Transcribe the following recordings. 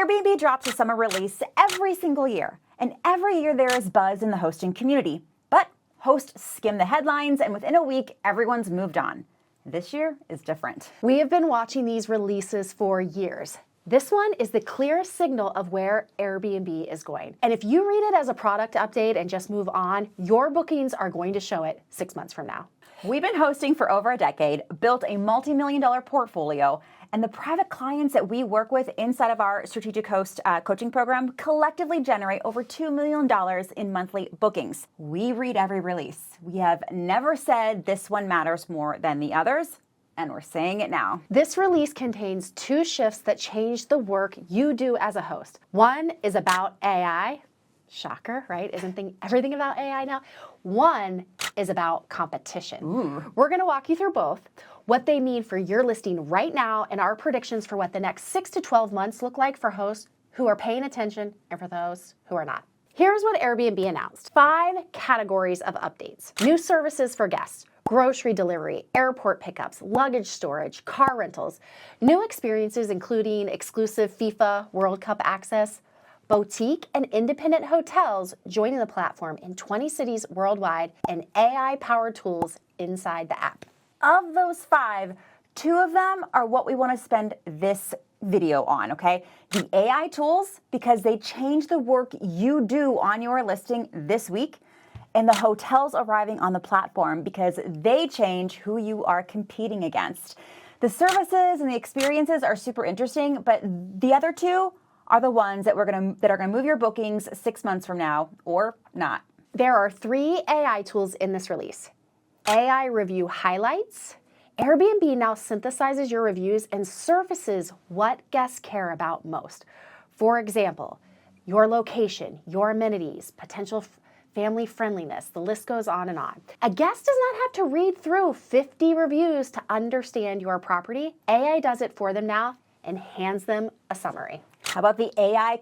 Airbnb drops a summer release every single year, and every year there is buzz in the hosting community. But hosts skim the headlines, and within a week, everyone's moved on. This year is different. We have been watching these releases for years. This one is the clearest signal of where Airbnb is going. And if you read it as a product update and just move on, your bookings are going to show it 6 months from now. We've been hosting for over a decade, built a multi-million-dollar portfolio, and the private clients that we work with inside of our strategic host coaching program collectively generate over $2 million in monthly bookings. We read every release. We have never said this one matters more than the others, and we're saying it now. This release contains 2 shifts that change the work you do as a host. One is about AI. Shocker, right? Isn't everything about AI now? One is about competition. Ooh. We're going to walk you through both, what they mean for your listing right now, and our predictions for what the next 6 to 12 months look like for hosts who are paying attention and for those who are not. Here's what Airbnb announced. 5 categories of updates. New services for guests, grocery delivery, airport pickups, luggage storage, car rentals, new experiences including exclusive FIFA World Cup access, boutique and independent hotels joining the platform in 20 cities worldwide, and AI-powered tools inside the app. Of those 5, 2 of them are what we want to spend this video on, okay? The AI tools, because they change the work you do on your listing this week, and the hotels arriving on the platform because they change who you are competing against. The services and the experiences are super interesting, but the other 2 are the ones that are going to move your bookings 6 months from now or not. There are 3 AI tools in this release. AI review highlights. Airbnb now synthesizes your reviews and surfaces what guests care about most. For example, your location, your amenities, potential family friendliness, the list goes on and on. A guest does not have to read through 50 reviews to understand your property. AI does it for them now and hands them a summary. How about the AI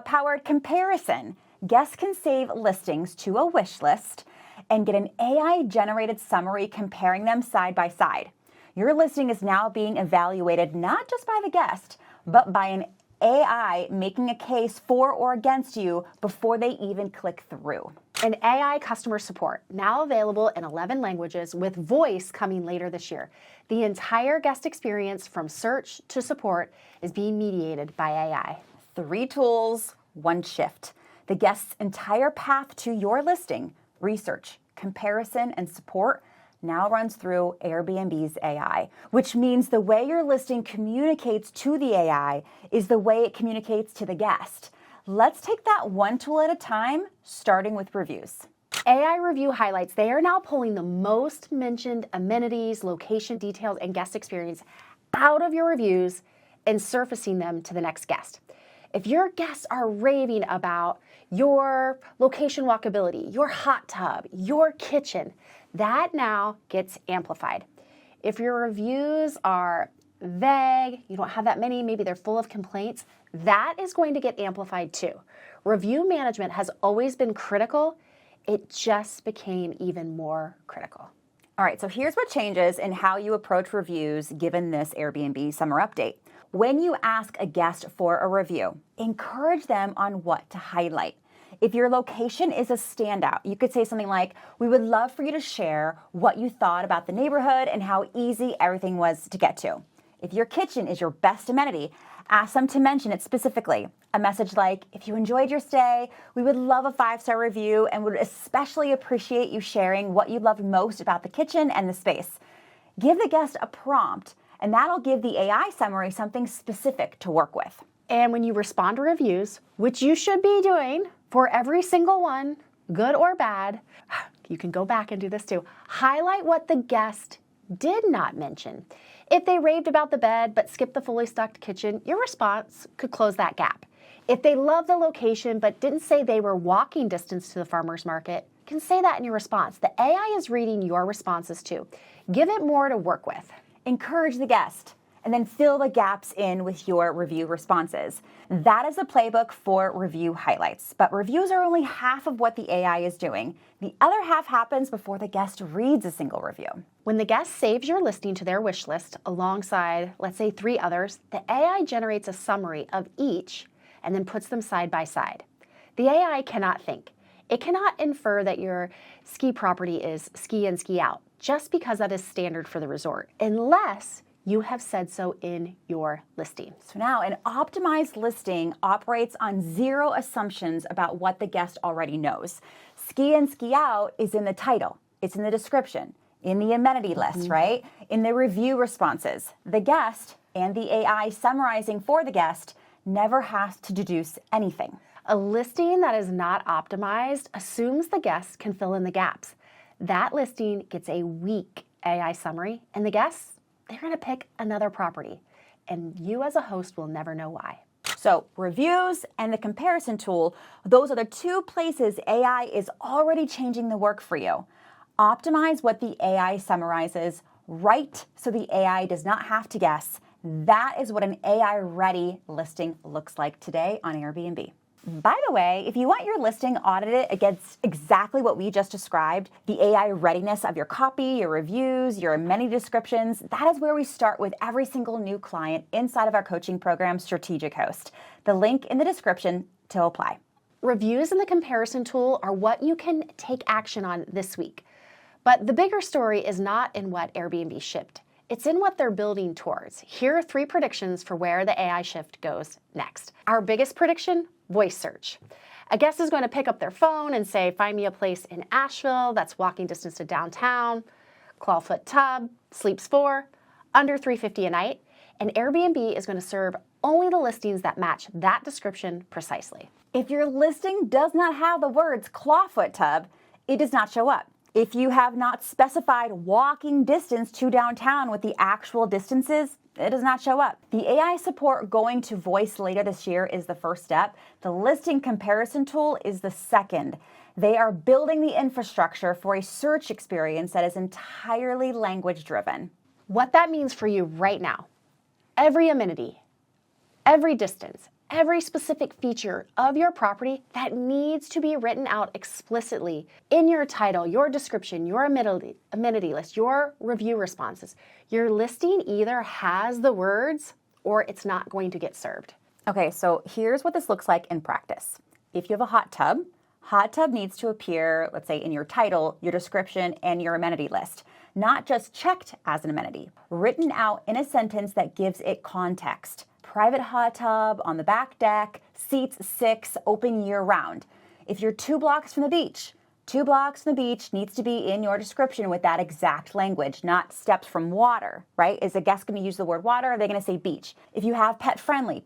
powered comparison? Guests can save listings to a wish list and get an AI-generated summary comparing them side by side. Your listing is now being evaluated not just by the guest, but by an AI making a case for or against you before they even click through. And AI customer support, now available in 11 languages with voice coming later this year. The entire guest experience from search to support is being mediated by AI. 3 tools, 1 shift. The guest's entire path to your listing, research, comparison, and support now runs through Airbnb's AI, which means the way your listing communicates to the AI is the way it communicates to the guest. Let's take that 1 tool at a time, starting with reviews. AI review highlights, they are now pulling the most mentioned amenities, location details, and guest experience out of your reviews and surfacing them to the next guest. If your guests are raving about your location walkability, your hot tub, your kitchen, that now gets amplified. If your reviews are vague, you don't have that many, maybe they're full of complaints, that is going to get amplified too. Review management has always been critical. It just became even more critical. All right, so here's what changes in how you approach reviews given this Airbnb summer update. When you ask a guest for a review, encourage them on what to highlight. If your location is a standout, you could say something like, "We would love for you to share what you thought about the neighborhood and how easy everything was to get to." If your kitchen is your best amenity, ask them to mention it specifically. A message like, "If you enjoyed your stay, we would love a 5-star review and would especially appreciate you sharing what you loved most about the kitchen and the space." Give the guest a prompt, and that'll give the AI summary something specific to work with. And when you respond to reviews, which you should be doing for every single one, good or bad, you can go back and do this too. Highlight what the guest did not mention. If they raved about the bed but skipped the fully stocked kitchen, your response could close that gap. If they loved the location but didn't say they were walking distance to the farmer's market, you can say that in your response. The AI is reading your responses too. Give it more to work with. Encourage the guest, and then fill the gaps in with your review responses. That is the playbook for review highlights. But reviews are only half of what the AI is doing. The other half happens before the guest reads a single review. When the guest saves your listing to their wish list alongside, let's say, 3 others, the AI generates a summary of each and then puts them side by side. The AI cannot think. It cannot infer that your ski property is ski in, ski out, just because that is standard for the resort, unless you have said so in your listing. So now an optimized listing operates on zero assumptions about what the guest already knows. Ski in, ski out is in the title, it's in the description, in the amenity list, right? In the review responses. The guest and the AI summarizing for the guest never has to deduce anything. A listing that is not optimized assumes the guests can fill in the gaps. That listing gets a weak AI summary, and the guests, they're going to pick another property, and you as a host will never know why. So reviews and the comparison tool, those are the two places AI is already changing the work for you. Optimize what the AI summarizes, write so the AI does not have to guess. That is what an AI-ready listing looks like today on Airbnb. By the way, if you want your listing audited against exactly what we just described, the AI readiness of your copy, your reviews, your amenity descriptions, that is where we start with every single new client inside of our coaching program, Strategic Host. The link in the description to apply. Reviews and the comparison tool are what you can take action on this week. But the bigger story is not in what Airbnb shipped. It's in what they're building towards. Here are 3 predictions for where the AI shift goes next. Our biggest prediction, voice search. A guest is going to pick up their phone and say, find me a place in Asheville that's walking distance to downtown, clawfoot tub, sleeps 4, under $350 a night, and Airbnb is going to serve only the listings that match that description precisely. If your listing does not have the words clawfoot tub, it does not show up. If you have not specified walking distance to downtown with the actual distances, it does not show up. The AI support going to voice later this year is the first step. The listing comparison tool is the second. They are building the infrastructure for a search experience that is entirely language driven. What that means for you right now, every amenity, every distance, every specific feature of your property that needs to be written out explicitly in your title, your description, your amenity list, your review responses. Your listing either has the words or it's not going to get served. Okay, so here's what this looks like in practice. If you have a hot tub needs to appear, let's say, in your title, your description, and your amenity list. Not just checked as an amenity, written out in a sentence that gives it context. Private hot tub on the back deck, seats 6, open year round. If you're 2 blocks from the beach, 2 blocks from the beach needs to be in your description with that exact language, not steps from water, right? Is a guest going to use the word water or are they going to say beach? If you have pet friendly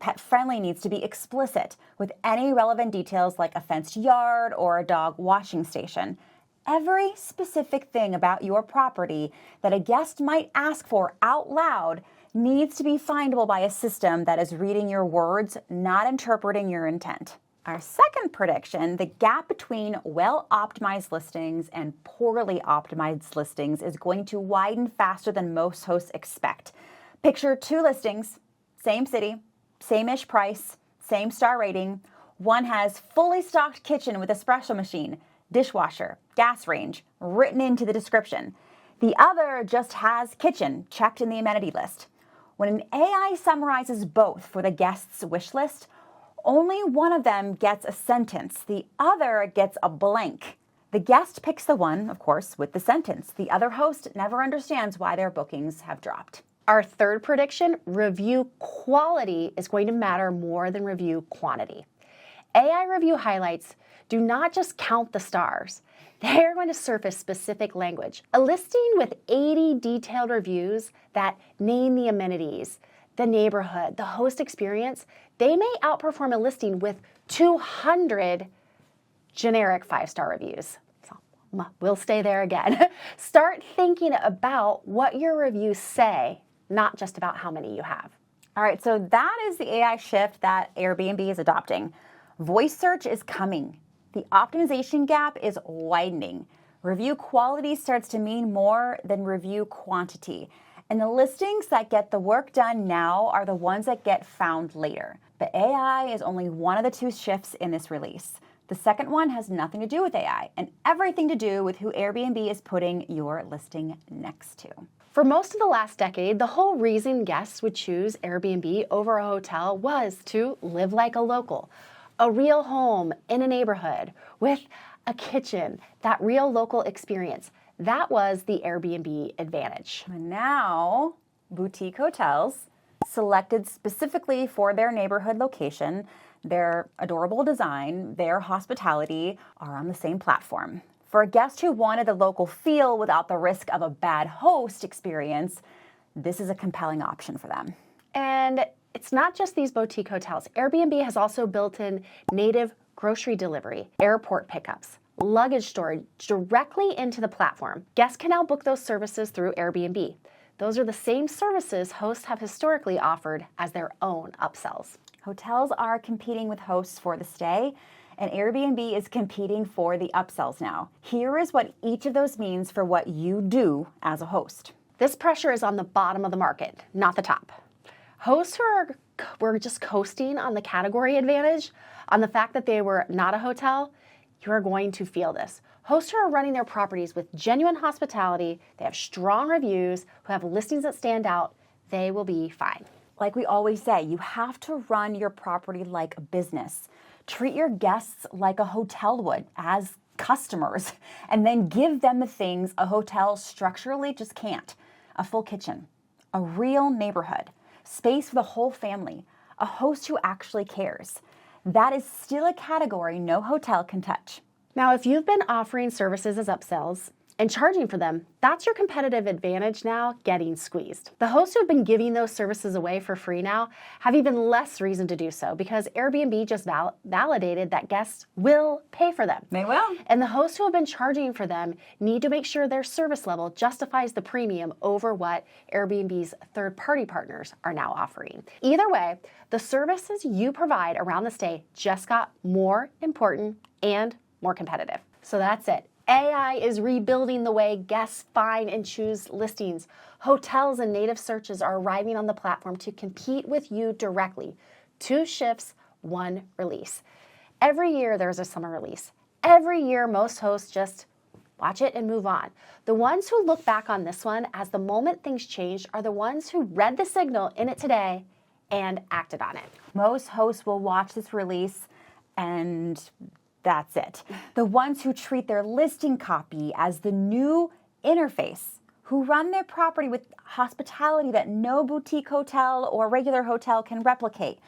needs to be explicit with any relevant details like a fenced yard or a dog washing station. Every specific thing about your property that a guest might ask for out loud needs to be findable by a system that is reading your words, not interpreting your intent. Our second prediction, the gap between well-optimized listings and poorly optimized listings is going to widen faster than most hosts expect. Picture 2 listings, same city, same-ish price, same star rating. One has fully stocked kitchen with espresso machine, dishwasher, gas range, written into the description. The other just has kitchen, checked in the amenity list. When an AI summarizes both for the guest's wish list, only one of them gets a sentence. The other gets a blank. The guest picks the one, of course, with the sentence. The other host never understands why their bookings have dropped. Our third prediction, review quality is going to matter more than review quantity. AI review highlights do not just count the stars. They're going to surface specific language. A listing with 80 detailed reviews that name the amenities, the neighborhood, the host experience, they may outperform a listing with 200 generic 5-star reviews. So we'll stay there again. Start thinking about what your reviews say, not just about how many you have. All right, so that is the AI shift that Airbnb is adopting. Voice search is coming. The optimization gap is widening. Review quality starts to mean more than review quantity. And the listings that get the work done now are the ones that get found later. But AI is only one of the 2 shifts in this release. The second one has nothing to do with AI and everything to do with who Airbnb is putting your listing next to. For most of the last decade, the whole reason guests would choose Airbnb over a hotel was to live like a local, a real home in a neighborhood with a kitchen, that real local experience. That was the Airbnb advantage. And now, boutique hotels, selected specifically for their neighborhood location, their adorable design, their hospitality, are on the same platform. For a guest who wanted the local feel without the risk of a bad host experience, this is a compelling option for them. And it's not just these boutique hotels. Airbnb has also built in native grocery delivery, airport pickups, luggage storage directly into the platform. Guests can now book those services through Airbnb. Those are the same services hosts have historically offered as their own upsells. Hotels are competing with hosts for the stay, and Airbnb is competing for the upsells now. Here is what each of those means for what you do as a host. This pressure is on the bottom of the market, not the top. Hosts who were just coasting on the category advantage, on the fact that they were not a hotel, you are going to feel this. Hosts who are running their properties with genuine hospitality, they have strong reviews, who have listings that stand out, they will be fine. Like we always say, you have to run your property like a business. Treat your guests like a hotel would, as customers, and then give them the things a hotel structurally just can't. A full kitchen, a real neighborhood, space for the whole family, a host who actually cares. That is still a category no hotel can touch. Now, if you've been offering services as upsells and charging for them, that's your competitive advantage now getting squeezed. The hosts who have been giving those services away for free now have even less reason to do so because Airbnb just validated that guests will pay for them. They will. And the hosts who have been charging for them need to make sure their service level justifies the premium over what Airbnb's third-party partners are now offering. Either way, the services you provide around the stay just got more important and more competitive. So that's it. AI is rebuilding the way guests find and choose listings. Hotels and native searches are arriving on the platform to compete with you directly. 2 shifts, 1 release. Every year there's a summer release. Every year most hosts just watch it and move on. The ones who look back on this one as the moment things changed are the ones who read the signal in it today and acted on it. Most hosts will watch this release and that's it. The ones who treat their listing copy as the new interface, who run their property with hospitality that no boutique hotel or regular hotel can replicate,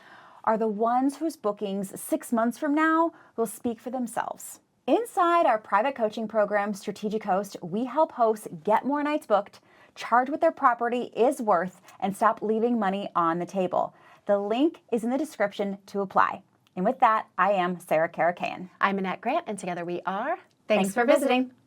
are the ones whose bookings 6 months from now will speak for themselves. Inside our private coaching program, Strategic Host, we help hosts get more nights booked, charge what their property is worth, and stop leaving money on the table. The link is in the description to apply. And with that, I am Sarah Karakayan. I'm Annette Grant, and together we are Thanks for visiting.